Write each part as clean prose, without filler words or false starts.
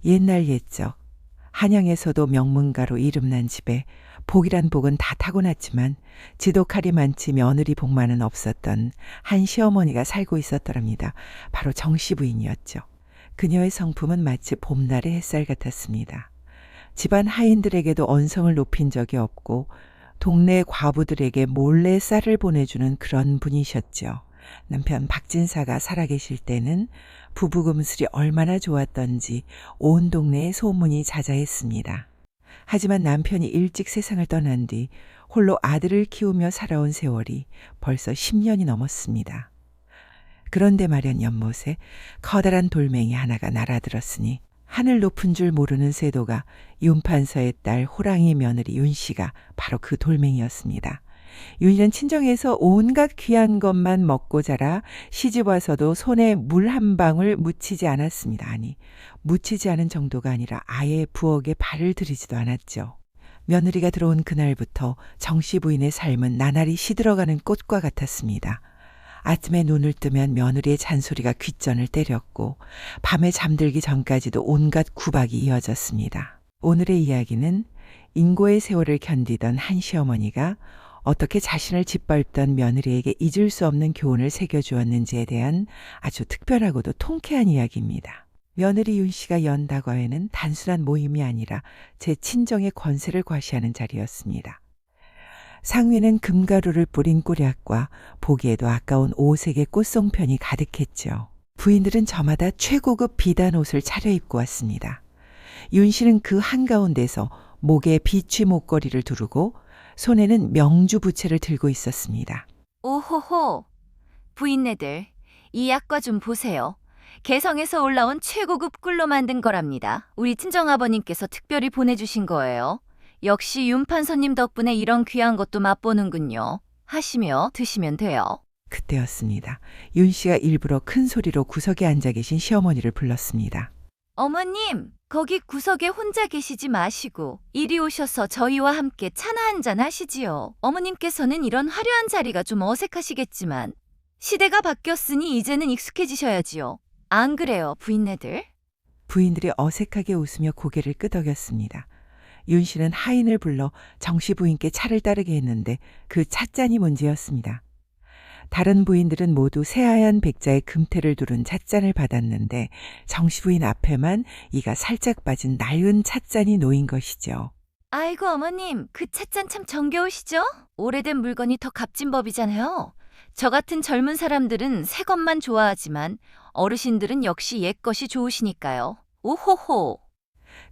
옛날 옛적 한양에서도 명문가로 이름난 집에 복이란 복은 다 타고났지만 지독하리 많지 며느리 복만은 없었던 한 시어머니가 살고 있었더랍니다. 바로 정씨 부인이었죠. 그녀의 성품은 마치 봄날의 햇살 같았습니다. 집안 하인들에게도 언성을 높인 적이 없고 동네 과부들에게 몰래 쌀을 보내주는 그런 분이셨죠. 남편 박진사가 살아계실 때는 부부 금슬이 얼마나 좋았던지 온 동네에 소문이 자자했습니다. 하지만 남편이 일찍 세상을 떠난 뒤 홀로 아들을 키우며 살아온 세월이 벌써 10년이 넘었습니다. 그런데 말연 연못에 커다란 돌멩이 하나가 날아들었으니 하늘 높은 줄 모르는 세도가 윤판서의 딸 호랑이 며느리 윤씨가 바로 그 돌멩이였습니다. 윤씨는 친정에서 온갖 귀한 것만 먹고 자라 시집 와서도 손에 물 한 방울 묻히지 않았습니다. 아니, 묻히지 않은 정도가 아니라 아예 부엌에 발을 들이지도 않았죠. 며느리가 들어온 그날부터 정씨 부인의 삶은 나날이 시들어가는 꽃과 같았습니다. 아침에 눈을 뜨면 며느리의 잔소리가 귓전을 때렸고 밤에 잠들기 전까지도 온갖 구박이 이어졌습니다. 오늘의 이야기는 인고의 세월을 견디던 한 시어머니가 어떻게 자신을 짓밟던 며느리에게 잊을 수 없는 교훈을 새겨주었는지에 대한 아주 특별하고도 통쾌한 이야기입니다. 며느리 윤 씨가 연 다과회는 단순한 모임이 아니라 제 친정의 권세를 과시하는 자리였습니다. 상위는 금가루를 뿌린 꿀약과 보기에도 아까운 오색의 꽃송편이 가득했죠. 부인들은 저마다 최고급 비단 옷을 차려입고 왔습니다. 윤 씨는 그 한가운데서 목에 비취 목걸이를 두르고 손에는 명주 부채를 들고 있었습니다. 오호호, 부인네들, 이 약과 좀 보세요. 개성에서 올라온 최고급 꿀로 만든 거랍니다. 우리 친정아버님께서 특별히 보내주신 거예요. 역시 윤판서님 덕분에 이런 귀한 것도 맛보는군요. 하시며 드시면 돼요. 그때였습니다. 윤 씨가 일부러 큰 소리로 구석에 앉아 계신 시어머니를 불렀습니다. 어머님, 거기 구석에 혼자 계시지 마시고 이리 오셔서 저희와 함께 차나 한잔 하시지요. 어머님께서는 이런 화려한 자리가 좀 어색하시겠지만 시대가 바뀌었으니 이제는 익숙해지셔야지요. 안 그래요, 부인네들? 부인들이 어색하게 웃으며 고개를 끄덕였습니다. 윤 씨는 하인을 불러 정씨 부인께 차를 따르게 했는데 그 찻잔이 문제였습니다. 다른 부인들은 모두 새하얀 백자에 금태를 두른 찻잔을 받았는데 정씨 부인 앞에만 이가 살짝 빠진 낡은 찻잔이 놓인 것이죠. 아이고 어머님, 그 찻잔 참 정겨우시죠? 오래된 물건이 더 값진 법이잖아요. 저 같은 젊은 사람들은 새 것만 좋아하지만 어르신들은 역시 옛 것이 좋으시니까요. 오호호.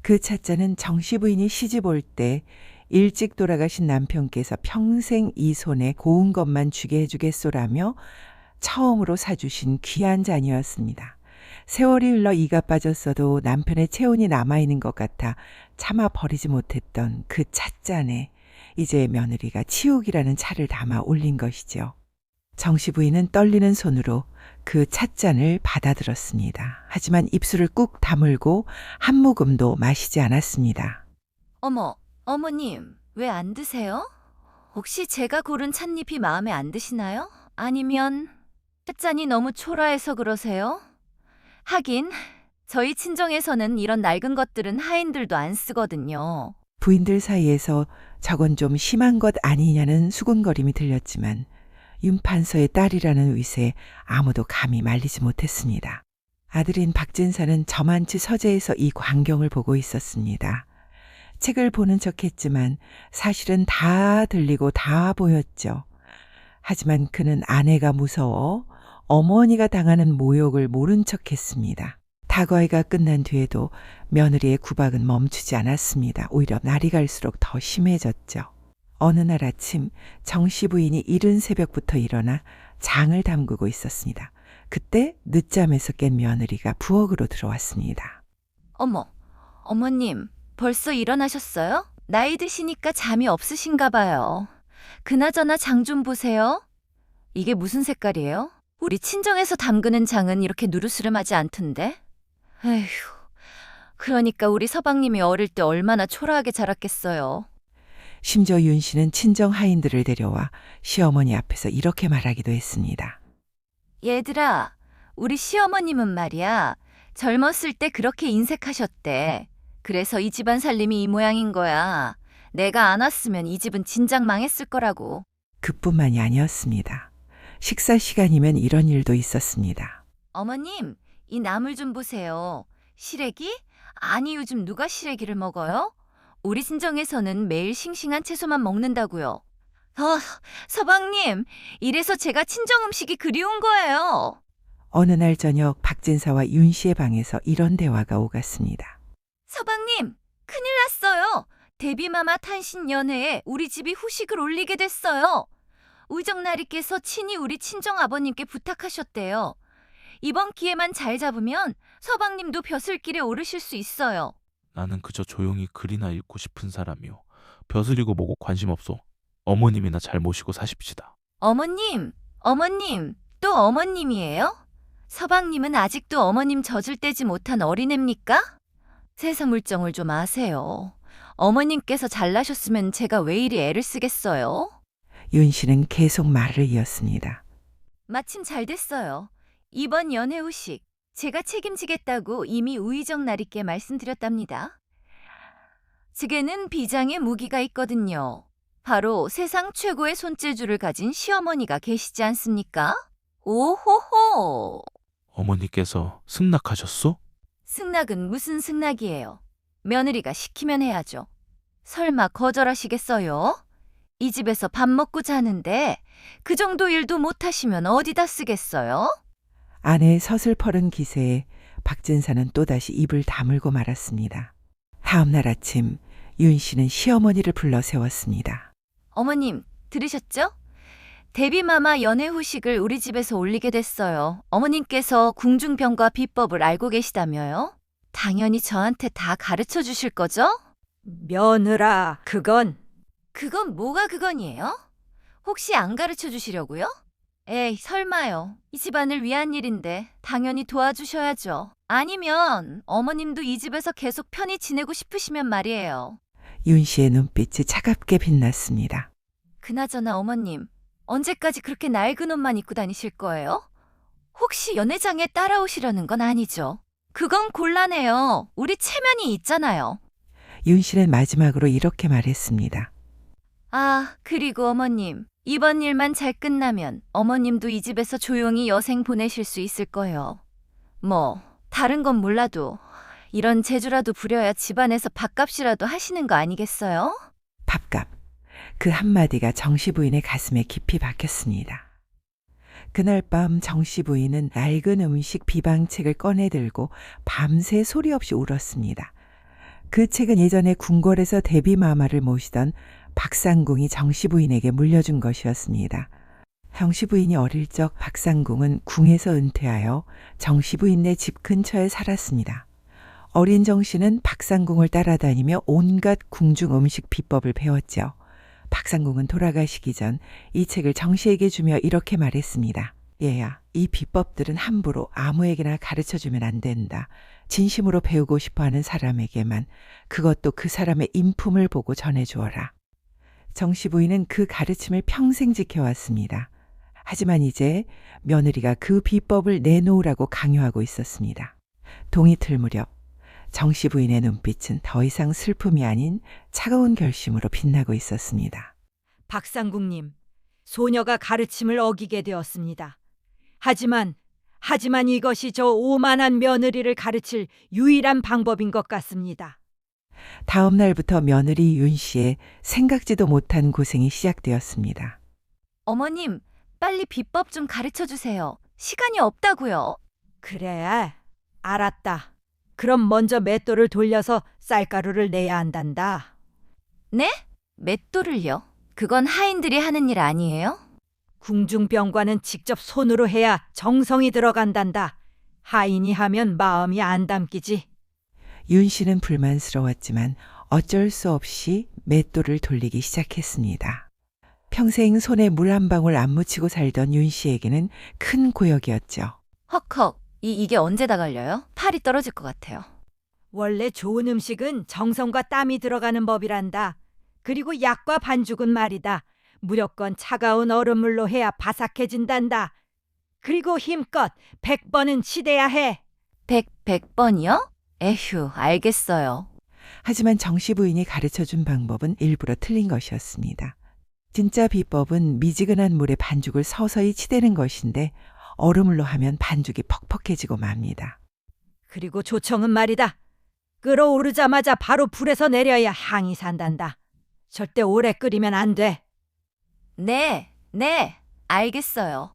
그 찻잔은 정씨 부인이 시집 올 때 일찍 돌아가신 남편께서 평생 이 손에 고운 것만 주게 해주겠소라며 처음으로 사주신 귀한 잔이었습니다. 세월이 흘러 이가 빠졌어도 남편의 체온이 남아있는 것 같아 차마 버리지 못했던 그 찻잔에 이제 며느리가 치욱이라는 차를 담아 올린 것이죠. 정씨 부인은 떨리는 손으로 그 찻잔을 받아들었습니다. 하지만 입술을 꾹 다물고 한 모금도 마시지 않았습니다. 어머, 어머님, 왜 안 드세요? 혹시 제가 고른 찻잎이 마음에 안 드시나요? 아니면 찻잔이 너무 초라해서 그러세요? 하긴 저희 친정에서는 이런 낡은 것들은 하인들도 안 쓰거든요. 부인들 사이에서 저건 좀 심한 것 아니냐는 수군거림이 들렸지만 윤판서의 딸이라는 위세에 아무도 감히 말리지 못했습니다. 아들인 박진사는 저만치 서재에서 이 광경을 보고 있었습니다. 책을 보는 척했지만 사실은 다 들리고 다 보였죠. 하지만 그는 아내가 무서워 어머니가 당하는 모욕을 모른 척했습니다. 다과회가 끝난 뒤에도 며느리의 구박은 멈추지 않았습니다. 오히려 날이 갈수록 더 심해졌죠. 어느 날 아침 정씨 부인이 이른 새벽부터 일어나 장을 담그고 있었습니다. 그때 늦잠에서 깬 며느리가 부엌으로 들어왔습니다. 어머, 어머님, 벌써 일어나셨어요? 나이 드시니까 잠이 없으신가 봐요. 그나저나 장 좀 보세요. 이게 무슨 색깔이에요? 우리 친정에서 담그는 장은 이렇게 누르스름하지 않던데? 에휴, 그러니까 우리 서방님이 어릴 때 얼마나 초라하게 자랐겠어요. 심지어 윤 씨는 친정 하인들을 데려와 시어머니 앞에서 이렇게 말하기도 했습니다. 얘들아, 우리 시어머님은 말이야. 젊었을 때 그렇게 인색하셨대. 그래서 이 집안 살림이 이 모양인 거야. 내가 안 왔으면 이 집은 진작 망했을 거라고. 그뿐만이 아니었습니다. 식사 시간이면 이런 일도 있었습니다. 어머님, 이 나물 좀 보세요. 시래기? 아니, 요즘 누가 시래기를 먹어요? 우리 친정에서는 매일 싱싱한 채소만 먹는다고요. 서방님, 이래서 제가 친정 음식이 그리운 거예요. 어느 날 저녁 박진사와 윤 씨의 방에서 이런 대화가 오갔습니다. 서방님, 큰일 났어요. 데뷔마마 탄신 연회에 우리 집이 후식을 올리게 됐어요. 의정나리께서 친히 우리 친정 아버님께 부탁하셨대요. 이번 기회만 잘 잡으면 서방님도 벼슬길에 오르실 수 있어요. 나는 그저 조용히 글이나 읽고 싶은 사람이요. 벼슬이고 뭐고 관심 없소. 어머님이나 잘 모시고 사십시다. 어머님, 또 어머님이에요? 서방님은 아직도 어머님 젖을 떼지 못한 어린애입니까? 세상 물정을 좀 아세요. 어머님께서 잘나셨으면 제가 왜 이리 애를 쓰겠어요? 윤 씨는 계속 말을 이었습니다. 마침 잘 됐어요. 이번 연회 후식 제가 책임지겠다고 이미 우의정 나리께 말씀드렸답니다. 제게는 비장의 무기가 있거든요. 바로 세상 최고의 손재주를 가진 시어머니가 계시지 않습니까? 오호호! 어머니께서 승낙하셨소? 승낙은 무슨 승낙이에요? 며느리가 시키면 해야죠. 설마 거절하시겠어요? 이 집에서 밥 먹고 자는데 그 정도 일도 못하시면 어디다 쓰겠어요? 아내의 서슬퍼른 기세에 박진사는 또다시 입을 다물고 말았습니다. 다음 날 아침 윤 씨는 시어머니를 불러 세웠습니다. 어머님, 들으셨죠? 데뷔마마 연애 후식을 우리 집에서 올리게 됐어요. 어머님께서 궁중병과 비법을 알고 계시다며요? 당연히 저한테 다 가르쳐 주실 거죠? 며느라, 그건 그건 뭐가 그건이에요? 혹시 안 가르쳐 주시려고요? 에이, 설마요. 이 집안을 위한 일인데 당연히 도와주셔야죠. 아니면 어머님도 이 집에서 계속 편히 지내고 싶으시면 말이에요. 윤 씨의 눈빛이 차갑게 빛났습니다. 그나저나 어머님, 언제까지 그렇게 낡은 옷만 입고 다니실 거예요? 혹시 연회장에 따라오시려는 건 아니죠? 그건 곤란해요. 우리 체면이 있잖아요. 윤 씨는 마지막으로 이렇게 말했습니다. 아, 그리고 어머님, 이번 일만 잘 끝나면 어머님도 이 집에서 조용히 여생 보내실 수 있을 거예요. 뭐, 다른 건 몰라도 이런 재주라도 부려야 집안에서 밥값이라도 하시는 거 아니겠어요? 밥값. 그 한마디가 정씨 부인의 가슴에 깊이 박혔습니다. 그날 밤 정씨 부인은 낡은 음식 비방책을 꺼내들고 밤새 소리 없이 울었습니다. 그 책은 예전에 궁궐에서 데뷔마마를 모시던 박상궁이 정씨 부인에게 물려준 것이었습니다. 정씨 부인이 어릴 적 박상궁은 궁에서 은퇴하여 정씨 부인네 집 근처에 살았습니다. 어린 정씨는 박상궁을 따라다니며 온갖 궁중 음식 비법을 배웠죠. 박상궁은 돌아가시기 전 이 책을 정씨에게 주며 이렇게 말했습니다. 얘야, 이 비법들은 함부로 아무에게나 가르쳐주면 안 된다. 진심으로 배우고 싶어하는 사람에게만, 그것도 그 사람의 인품을 보고 전해주어라. 정씨 부인은 그 가르침을 평생 지켜왔습니다. 하지만 이제 며느리가 그 비법을 내놓으라고 강요하고 있었습니다. 동이틀 무렵 정씨 부인의 눈빛은 더 이상 슬픔이 아닌 차가운 결심으로 빛나고 있었습니다. 박상국님, 소녀가 가르침을 어기게 되었습니다. 하지만 이것이 저 오만한 며느리를 가르칠 유일한 방법인 것 같습니다. 다음 날부터 며느리 윤 씨의 생각지도 못한 고생이 시작되었습니다. 어머님, 빨리 비법 좀 가르쳐 주세요. 시간이 없다고요. 그래, 알았다. 그럼 먼저 맷돌을 돌려서 쌀가루를 내야 한단다. 네? 맷돌을요? 그건 하인들이 하는 일 아니에요? 궁중병과는 직접 손으로 해야 정성이 들어간단다. 하인이 하면 마음이 안 담기지. 윤 씨는 불만스러웠지만 어쩔 수 없이 맷돌을 돌리기 시작했습니다. 평생 손에 물 한 방울 안 묻히고 살던 윤 씨에게는 큰 고역이었죠. 헉헉, 이게 언제 다 갈려요? 팔이 떨어질 것 같아요. 원래 좋은 음식은 정성과 땀이 들어가는 법이란다. 그리고 약과 반죽은 말이다. 무조건 차가운 얼음물로 해야 바삭해진단다. 그리고 힘껏 100번은 치대야 해. 100번이요? 에휴, 알겠어요. 하지만 정씨 부인이 가르쳐준 방법은 일부러 틀린 것이었습니다. 진짜 비법은 미지근한 물에 반죽을 서서히 치대는 것인데 얼음물로 하면 반죽이 퍽퍽해지고 맙니다. 그리고 조청은 말이다. 끓어오르자마자 바로 불에서 내려야 향이 산단다. 절대 오래 끓이면 안 돼. 네, 알겠어요.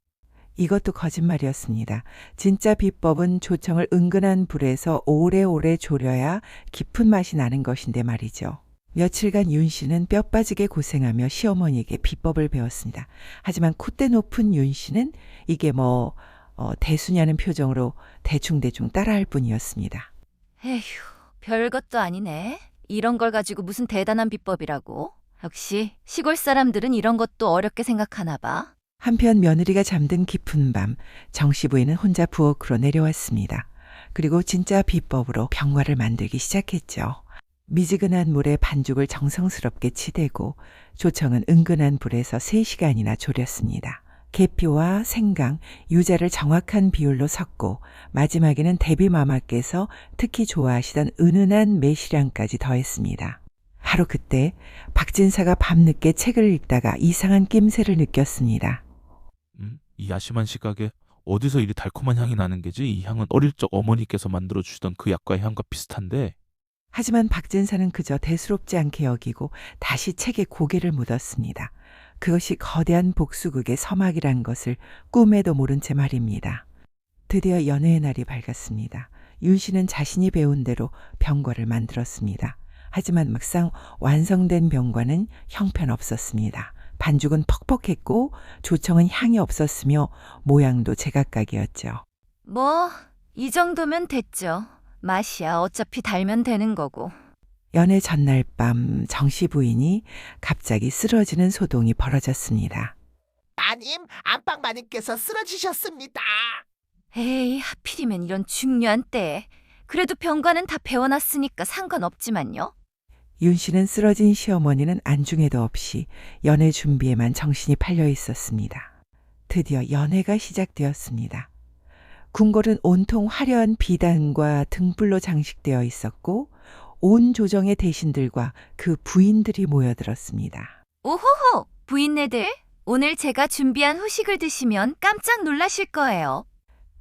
이것도 거짓말이었습니다. 진짜 비법은 조청을 은근한 불에서 오래오래 졸여야 깊은 맛이 나는 것인데 말이죠. 며칠간 윤 씨는 뼈 빠지게 고생하며 시어머니에게 비법을 배웠습니다. 하지만 콧대 높은 윤 씨는 이게 대수냐는 표정으로 대충대충 따라할 뿐이었습니다. 에휴, 별것도 아니네. 이런 걸 가지고 무슨 대단한 비법이라고. 역시 시골 사람들은 이런 것도 어렵게 생각하나 봐. 한편 며느리가 잠든 깊은 밤 정씨 부인은 혼자 부엌으로 내려왔습니다. 그리고 진짜 비법으로 병과를 만들기 시작했죠. 미지근한 물에 반죽을 정성스럽게 치대고 조청은 은근한 불에서 3시간이나 졸였습니다. 계피와 생강, 유자를 정확한 비율로 섞고 마지막에는 대비마마께서 특히 좋아하시던 은은한 매실향까지 더했습니다. 바로 그때 박진사가 밤늦게 책을 읽다가 이상한 낌새를 느꼈습니다. 이 야심한 시각에 어디서 이리 달콤한 향이 나는 게지? 이 향은 어릴 적 어머니께서 만들어주시던 그 약과의 향과 비슷한데. 하지만 박진사는 그저 대수롭지 않게 여기고 다시 책에 고개를 묻었습니다. 그것이 거대한 복수극의 서막이란 것을 꿈에도 모른 채 말입니다. 드디어 연회의 날이 밝았습니다. 윤 씨는 자신이 배운 대로 병과를 만들었습니다. 하지만 막상 완성된 병과는 형편없었습니다. 반죽은 퍽퍽했고 조청은 향이 없었으며 모양도 제각각이었죠. 이 정도면 됐죠. 맛이야 어차피 달면 되는 거고. 연애 전날 밤 정씨 부인이 갑자기 쓰러지는 소동이 벌어졌습니다. 마님, 안방 마님께서 쓰러지셨습니다. 에이, 하필이면 이런 중요한 때에. 그래도 병과는 다 배워놨으니까 상관없지만요. 윤 씨는 쓰러진 시어머니는 안중에도 없이 연애 준비에만 정신이 팔려 있었습니다. 드디어 연애가 시작되었습니다. 궁궐은 온통 화려한 비단과 등불로 장식되어 있었고 온 조정의 대신들과 그 부인들이 모여들었습니다. 오호호, 부인네들. 오늘 제가 준비한 후식을 드시면 깜짝 놀라실 거예요.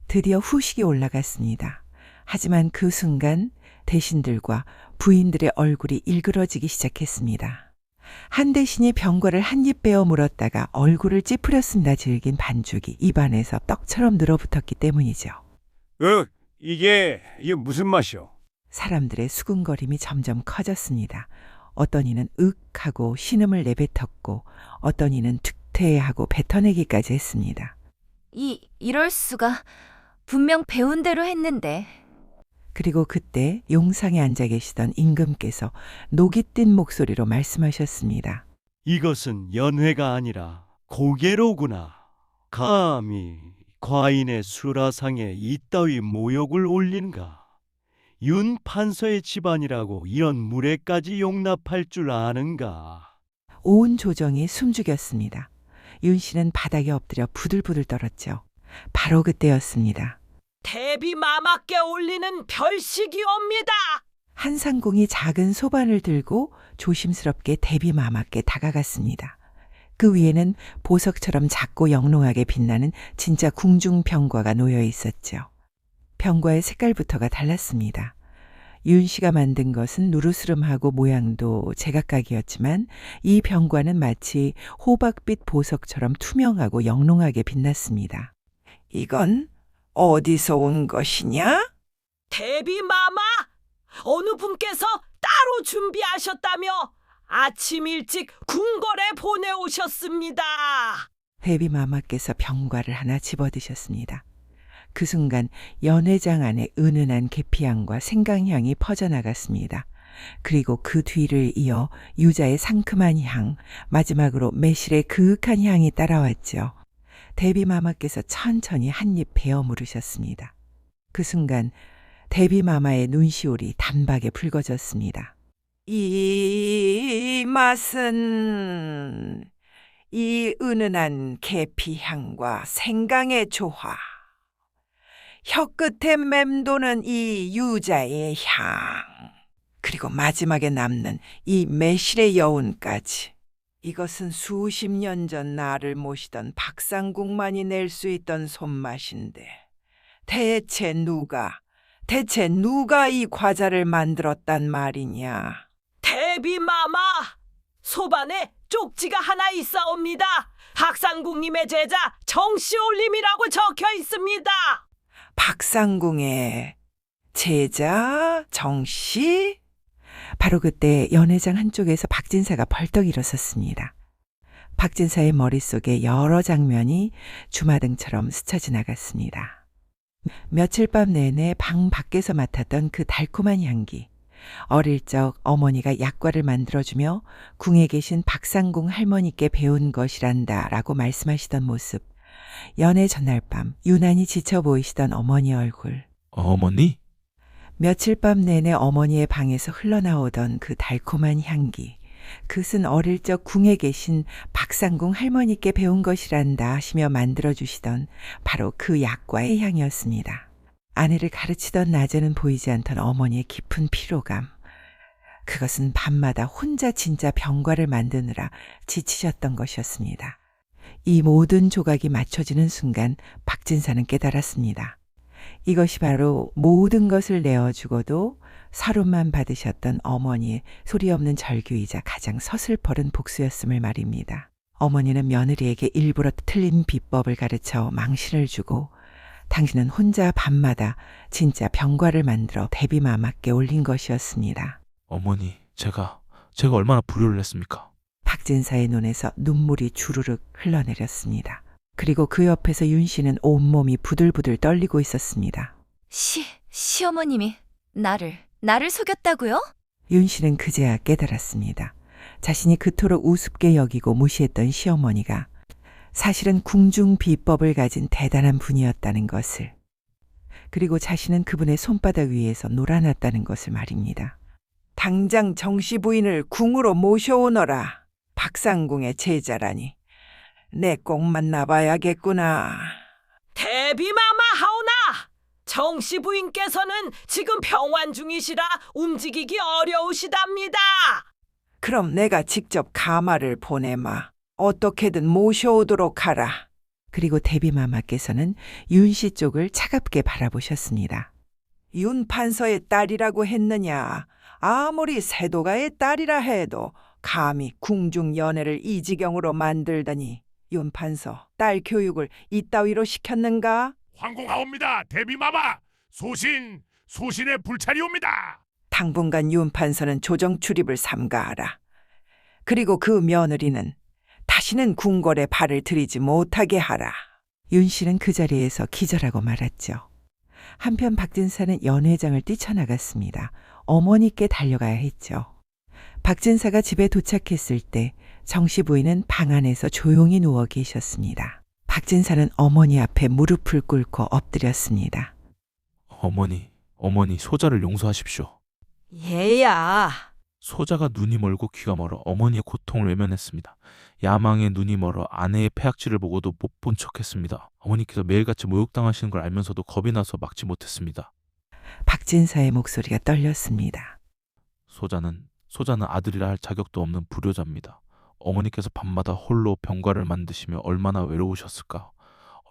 드디어 후식이 올라갔습니다. 하지만 그 순간 대신들과 부인들의 얼굴이 일그러지기 시작했습니다. 한 대신이 병과를 한 입 베어 물었다가 얼굴을 찌푸렸습니다. 질긴 반죽이 입안에서 떡처럼 늘어붙었기 때문이죠. 이게 무슨 맛이오? 사람들의 수군거림이 점점 커졌습니다. 어떤 이는 윽 하고 신음을 내뱉었고 어떤 이는 툭퇴하고 뱉어내기까지 했습니다. 이럴 수가. 분명 배운 대로 했는데. 그리고 그때 용상에 앉아 계시던 임금께서 녹이 띤 목소리로 말씀하셨습니다. 이것은 연회가 아니라 고개로구나. 감히 과인의 수라상에 이따위 모욕을 올린가. 윤 판서의 집안이라고 이런 무례까지 용납할 줄 아는가. 온 조정이 숨죽였습니다. 윤 씨는 바닥에 엎드려 부들부들 떨었죠. 바로 그때였습니다. 대비마마께 올리는 별식이옵니다. 한 상공이 작은 소반을 들고 조심스럽게 대비마마께 다가갔습니다. 그 위에는 보석처럼 작고 영롱하게 빛나는 진짜 궁중병과가 놓여 있었죠. 병과의 색깔부터가 달랐습니다. 윤 씨가 만든 것은 누르스름하고 모양도 제각각이었지만 이 병과는 마치 호박빛 보석처럼 투명하고 영롱하게 빛났습니다. 이건 어디서 온 것이냐? 대비마마, 어느 분께서 따로 준비하셨다며 아침 일찍 궁궐에 보내오셨습니다. 대비마마께서 병과를 하나 집어드셨습니다. 그 순간 연회장 안에 은은한 계피향과 생강향이 퍼져나갔습니다. 그리고 그 뒤를 이어 유자의 상큼한 향, 마지막으로 매실의 그윽한 향이 따라왔죠. 대비마마께서 천천히 한 입 베어 물으셨습니다. 그 순간 대비마마의 눈시울이 단박에 붉어졌습니다. 이 맛은 이 은은한 계피향과 생강의 조화, 혀끝에 맴도는 이 유자의 향, 그리고 마지막에 남는 이 매실의 여운까지. 이것은 수십 년 전 나를 모시던 박상국만이 낼 수 있던 손맛인데 대체 누가 이 과자를 만들었단 말이냐? 대비마마, 소반에 쪽지가 하나 있사옵니다. 박상국님의 제자 정시올림이라고 적혀 있습니다. 박상궁의 제자 정씨? 바로 그때 연회장 한쪽에서 박진사가 벌떡 일어섰습니다. 박진사의 머릿속에 여러 장면이 주마등처럼 스쳐 지나갔습니다. 며칠 밤 내내 방 밖에서 맡았던 그 달콤한 향기, 어릴 적 어머니가 약과를 만들어주며 궁에 계신 박상궁 할머니께 배운 것이란다 라고 말씀하시던 모습, 연애 전날 밤 유난히 지쳐 보이시던 어머니 얼굴, 어머니? 며칠 밤 내내 어머니의 방에서 흘러나오던 그 달콤한 향기, 그것은 어릴 적 궁에 계신 박상궁 할머니께 배운 것이란다 하시며 만들어주시던 바로 그 약과의 향이었습니다. 아내를 가르치던 낮에는 보이지 않던 어머니의 깊은 피로감, 그것은 밤마다 혼자 진짜 병과를 만드느라 지치셨던 것이었습니다. 이 모든 조각이 맞춰지는 순간 박진사는 깨달았습니다. 이것이 바로 모든 것을 내어주고도 사료만 받으셨던 어머니의 소리 없는 절규이자 가장 서슬퍼른 복수였음을 말입니다. 어머니는 며느리에게 일부러 틀린 비법을 가르쳐 망신을 주고 당신은 혼자 밤마다 진짜 병과를 만들어 대비마마께 올린 것이었습니다. 어머니, 제가 얼마나 불효를 했습니까? 박진사의 눈에서 눈물이 주르륵 흘러내렸습니다. 그리고 그 옆에서 윤 씨는 온몸이 부들부들 떨리고 있었습니다. 시어머님이 나를 속였다고요? 윤 씨는 그제야 깨달았습니다. 자신이 그토록 우습게 여기고 무시했던 시어머니가 사실은 궁중 비법을 가진 대단한 분이었다는 것을, 그리고 자신은 그분의 손바닥 위에서 놀아났다는 것을 말입니다. 당장 정씨 부인을 궁으로 모셔오너라. 박상궁의 제자라니. 내 꼭 만나봐야겠구나. 대비마마 하오나, 정씨 부인께서는 지금 병환 중이시라 움직이기 어려우시답니다. 그럼 내가 직접 가마를 보내마. 어떻게든 모셔오도록 하라. 그리고 대비마마께서는 윤 씨 쪽을 차갑게 바라보셨습니다. 윤 판서의 딸이라고 했느냐. 아무리 세도가의 딸이라 해도 감히 궁중 연애를 이 지경으로 만들더니 윤 판서 딸 교육을 이따위로 시켰는가? 황공하옵니다. 대비마마, 소신의 불찰이옵니다. 당분간 윤 판서는 조정 출입을 삼가하라. 그리고 그 며느리는 다시는 궁궐에 발을 들이지 못하게 하라. 윤 씨는 그 자리에서 기절하고 말았죠. 한편 박진사는 연회장을 뛰쳐나갔습니다. 어머니께 달려가야 했죠. 박진사가 집에 도착했을 때 정씨 부인은 방 안에서 조용히 누워 계셨습니다. 박진사는 어머니 앞에 무릎을 꿇고 엎드렸습니다. 어머니, 소자를 용서하십시오. 얘야, 소자가 눈이 멀고 귀가 멀어 어머니의 고통을 외면했습니다. 야망의 눈이 멀어 아내의 폐악질을 보고도 못 본 척했습니다. 어머니께서 매일같이 모욕당하시는 걸 알면서도 겁이 나서 막지 못했습니다. 박진사의 목소리가 떨렸습니다. 소자는 아들이라 할 자격도 없는 불효자입니다. 어머니께서 밤마다 홀로 병과를 만드시며 얼마나 외로우셨을까,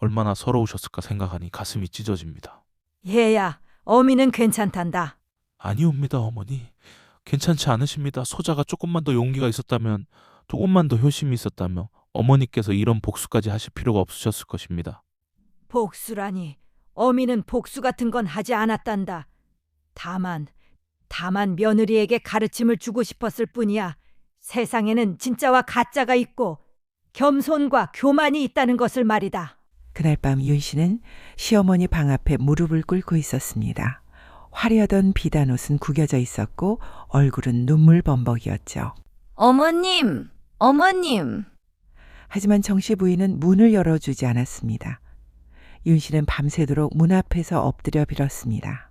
얼마나 서러우셨을까 생각하니 가슴이 찢어집니다. 얘야, 어미는 괜찮단다. 아니옵니다, 어머니. 괜찮지 않으십니다. 소자가 조금만 더 용기가 있었다면, 조금만 더 효심이 있었다면 어머니께서 이런 복수까지 하실 필요가 없으셨을 것입니다. 복수라니, 어미는 복수 같은 건 하지 않았단다. 다만 며느리에게 가르침을 주고 싶었을 뿐이야. 세상에는 진짜와 가짜가 있고 겸손과 교만이 있다는 것을 말이다. 그날 밤 윤 씨는 시어머니 방 앞에 무릎을 꿇고 있었습니다. 화려하던 비단 옷은 구겨져 있었고 얼굴은 눈물범벅이었죠. 어머님! 하지만 정씨 부인은 문을 열어주지 않았습니다. 윤 씨는 밤새도록 문 앞에서 엎드려 빌었습니다.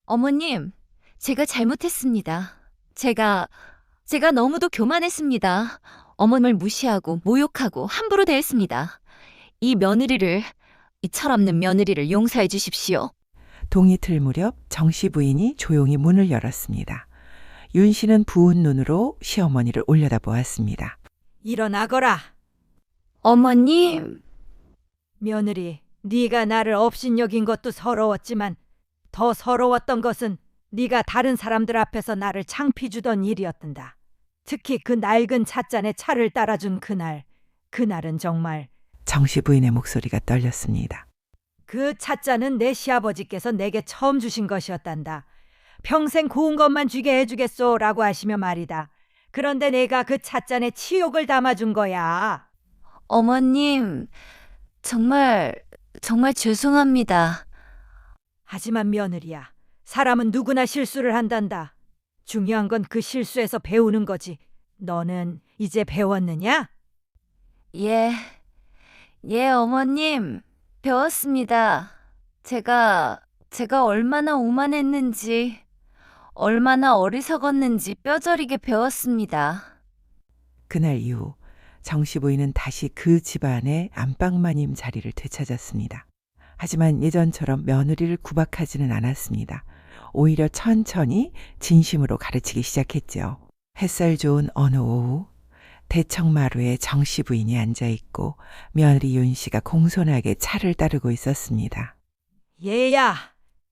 어머님, 제가 잘못했습니다. 제가 제가 너무도 교만했습니다. 어머님을 무시하고 모욕하고 함부로 대했습니다. 이 철없는 며느리를 용서해 주십시오. 동이틀 무렵 정씨 부인이 조용히 문을 열었습니다. 윤 씨는 부은 눈으로 시어머니를 올려다보았습니다. 일어나거라. 어머님, 며느리, 네가 나를 업신여긴 것도 서러웠지만 더 서러웠던 것은 네가 다른 사람들 앞에서 나를 창피 주던 일이었단다. 특히 그 낡은 찻잔에 차를 따라준 그날은 정말 정씨 부인의 목소리가 떨렸습니다. 그 찻잔은 내 시아버지께서 내게 처음 주신 것이었단다. 평생 고운 것만 쥐게 해주겠소라고 하시며 말이다. 그런데 내가 그 찻잔에 치욕을 담아준 거야. 어머님, 정말 죄송합니다. 하지만 며느리야, 사람은 누구나 실수를 한단다. 중요한 건 그 실수에서 배우는 거지. 너는 이제 배웠느냐? 예, 어머님, 배웠습니다. 제가 얼마나 오만했는지, 얼마나 어리석었는지 뼈저리게 배웠습니다. 그날 이후 정씨 부인은 다시 그 집안의 안방마님 자리를 되찾았습니다. 하지만 예전처럼 며느리를 구박하지는 않았습니다. 오히려 천천히 진심으로 가르치기 시작했죠. 햇살 좋은 어느 오후 대청마루에 정씨 부인이 앉아있고 며느리 윤 씨가 공손하게 차를 따르고 있었습니다. 얘야,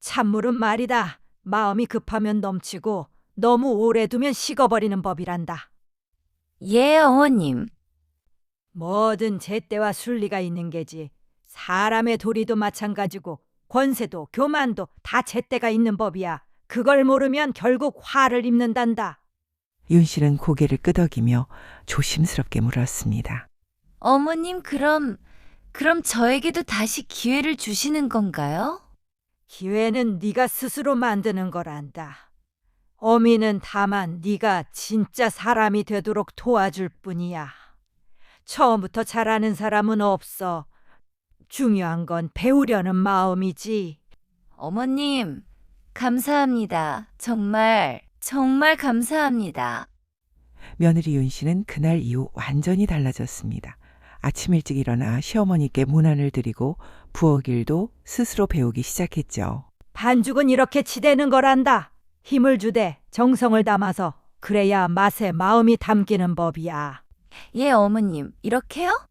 찬물은 말이다. 마음이 급하면 넘치고 너무 오래 두면 식어버리는 법이란다. 예, 어머님. 뭐든 제때와 순리가 있는 게지. 사람의 도리도 마찬가지고 권세도 교만도 다 제때가 있는 법이야. 그걸 모르면 결국 화를 입는단다. 윤 씨는 고개를 끄덕이며 조심스럽게 물었습니다. 어머님, 그럼 저에게도 다시 기회를 주시는 건가요? 기회는 네가 스스로 만드는 거란다. 어미는 다만 네가 진짜 사람이 되도록 도와줄 뿐이야. 처음부터 잘하는 사람은 없어. 중요한 건 배우려는 마음이지. 어머님, 감사합니다. 정말 감사합니다. 며느리 윤 씨는 그날 이후 완전히 달라졌습니다. 아침 일찍 일어나 시어머니께 문안을 드리고 부엌일도 스스로 배우기 시작했죠. 반죽은 이렇게 치대는 거란다. 힘을 주되 정성을 담아서 그래야 맛에 마음이 담기는 법이야. 예, 어머님. 이렇게요?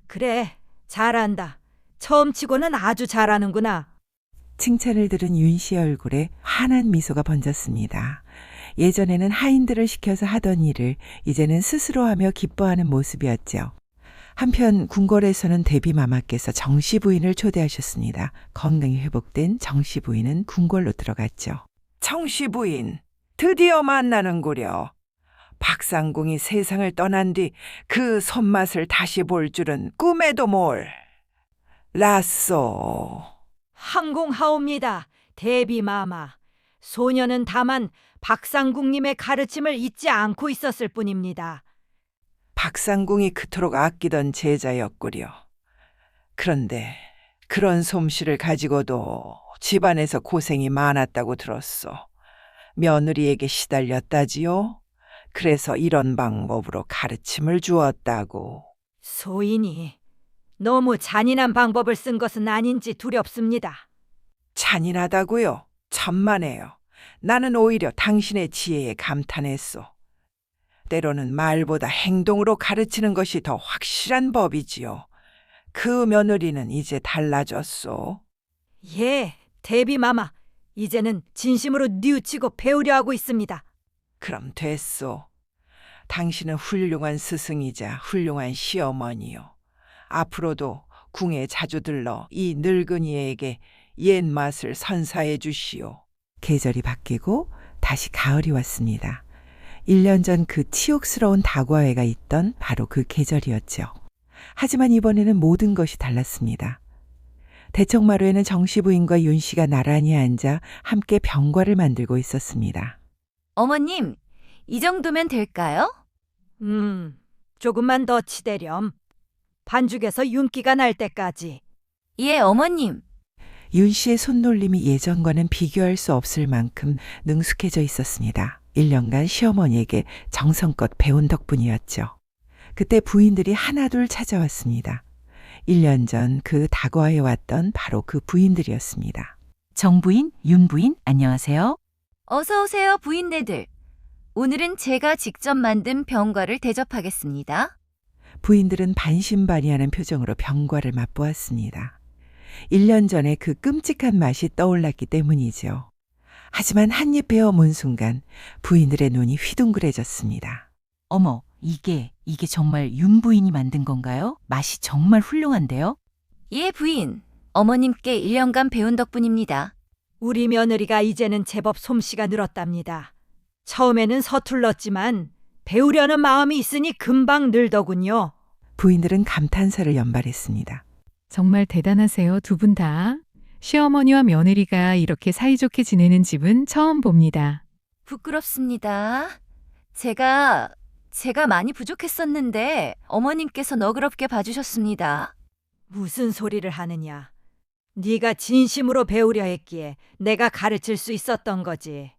그래, 잘한다. 처음 치고는 아주 잘하는구나. 칭찬을 들은 윤 씨의 얼굴에 환한 미소가 번졌습니다. 예전에는 하인들을 시켜서 하던 일을 이제는 스스로 하며 기뻐하는 모습이었죠. 한편 궁궐에서는 대비마마께서 정씨 부인을 초대하셨습니다. 건강이 회복된 정씨 부인은 궁궐로 들어갔죠. 정씨 부인, 드디어 만나는구려. 박상궁이 세상을 떠난 뒤 그 손맛을 다시 볼 줄은 꿈에도 뭘. 라쏘. 항공하옵니다. 대비마마. 소녀는 다만 박상국님의 가르침을 잊지 않고 있었을 뿐입니다. 박상궁이 그토록 아끼던 제자였구려. 그런데 그런 솜씨를 가지고도 집안에서 고생이 많았다고 들었소. 며느리에게 시달렸다지요? 그래서 이런 방법으로 가르침을 주었다고. 소인이 너무 잔인한 방법을 쓴 것은 아닌지 두렵습니다. 잔인하다고요? 천만에요. 나는 오히려 당신의 지혜에 감탄했소. 때로는 말보다 행동으로 가르치는 것이 더 확실한 법이지요. 그 며느리는 이제 달라졌소. 예, 대비마마. 이제는 진심으로 뉘우치고 배우려 하고 있습니다. 그럼 됐소. 당신은 훌륭한 스승이자 훌륭한 시어머니요. 앞으로도 궁에 자주 들러 이 늙은이에게 옛 맛을 선사해 주시오. 계절이 바뀌고 다시 가을이 왔습니다. 1년 전 그 치욕스러운 다과회가 있던 바로 그 계절이었죠. 하지만 이번에는 모든 것이 달랐습니다. 대청마루에는 정씨 부인과 윤 씨가 나란히 앉아 함께 병과를 만들고 있었습니다. 어머님, 이 정도면 될까요? 조금만 더 치대렴. 반죽에서 윤기가 날 때까지. 예, 어머님. 윤 씨의 손놀림이 예전과는 비교할 수 없을 만큼 능숙해져 있었습니다. 1년간 시어머니에게 정성껏 배운 덕분이었죠. 그때 부인들이 하나둘 찾아왔습니다. 1년 전 그 다과해 왔던 바로 그 부인들이었습니다. 정부인, 윤부인, 안녕하세요. 어서 오세요, 부인네들. 오늘은 제가 직접 만든 병과를 대접하겠습니다. 부인들은 반신반의하는 표정으로 병과를 맛보았습니다. 1년 전에 그 끔찍한 맛이 떠올랐기 때문이죠. 하지만 한 입 베어 문 순간 부인들의 눈이 휘둥그레졌습니다. 어머, 이게 정말 윤부인이 만든 건가요? 맛이 정말 훌륭한데요? 예, 부인. 어머님께 1년간 배운 덕분입니다. 우리 며느리가 이제는 제법 솜씨가 늘었답니다. 처음에는 서툴렀지만 배우려는 마음이 있으니 금방 늘더군요. 부인들은 감탄사를 연발했습니다. 정말 대단하세요, 두 분 다. 시어머니와 며느리가 이렇게 사이좋게 지내는 집은 처음 봅니다. 부끄럽습니다. 제가 많이 부족했었는데 어머님께서 너그럽게 봐주셨습니다. 무슨 소리를 하느냐. 네가 진심으로 배우려 했기에 내가 가르칠 수 있었던 거지.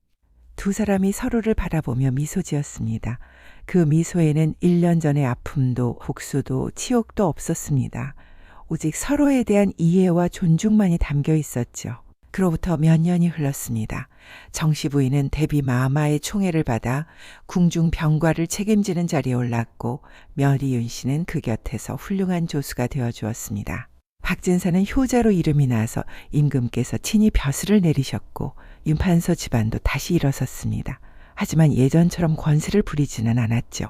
두 사람이 서로를 바라보며 미소 지었습니다. 그 미소에는 1년 전의 아픔도 복수도 치욕도 없었습니다. 오직 서로에 대한 이해와 존중만이 담겨 있었죠. 그로부터 몇 년이 흘렀습니다. 정씨 부인은 대비 마마의 총애를 받아 궁중 병과를 책임지는 자리에 올랐고 며느리 윤 씨는 그 곁에서 훌륭한 조수가 되어 주었습니다. 박진사는 효자로 이름이 나서 임금께서 친히 벼슬을 내리셨고 윤 판서 집안도 다시 일어섰습니다. 하지만 예전처럼 권세를 부리지는 않았죠.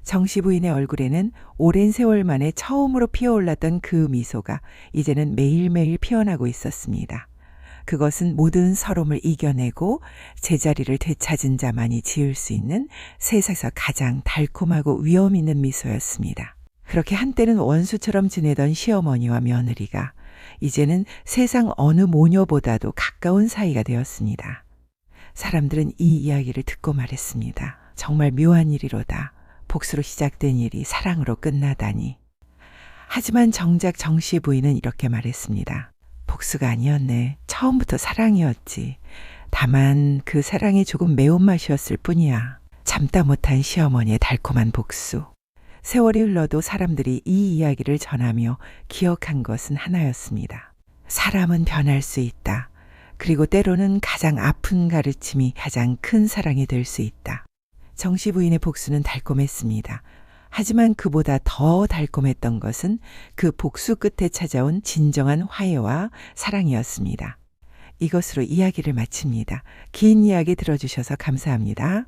정씨 부인의 얼굴에는 오랜 세월 만에 처음으로 피어올랐던 그 미소가 이제는 매일매일 피어나고 있었습니다. 그것은 모든 서름을 이겨내고 제자리를 되찾은 자만이 지을 수 있는 세상에서 가장 달콤하고 위험 있는 미소였습니다. 그렇게 한때는 원수처럼 지내던 시어머니와 며느리가 이제는 세상 어느 모녀보다도 가까운 사이가 되었습니다. 사람들은 이 이야기를 듣고 말했습니다. 정말 묘한 일이로다. 복수로 시작된 일이 사랑으로 끝나다니. 하지만 정작 정씨 부인은 이렇게 말했습니다. 복수가 아니었네. 처음부터 사랑이었지. 다만 그 사랑이 조금 매운맛이었을 뿐이야. 참다 못한 시어머니의 달콤한 복수. 세월이 흘러도 사람들이 이 이야기를 전하며 기억한 것은 하나였습니다. 사람은 변할 수 있다. 그리고 때로는 가장 아픈 가르침이 가장 큰 사랑이 될 수 있다. 정씨 부인의 복수는 달콤했습니다. 하지만 그보다 더 달콤했던 것은 그 복수 끝에 찾아온 진정한 화해와 사랑이었습니다. 이것으로 이야기를 마칩니다. 긴 이야기 들어주셔서 감사합니다.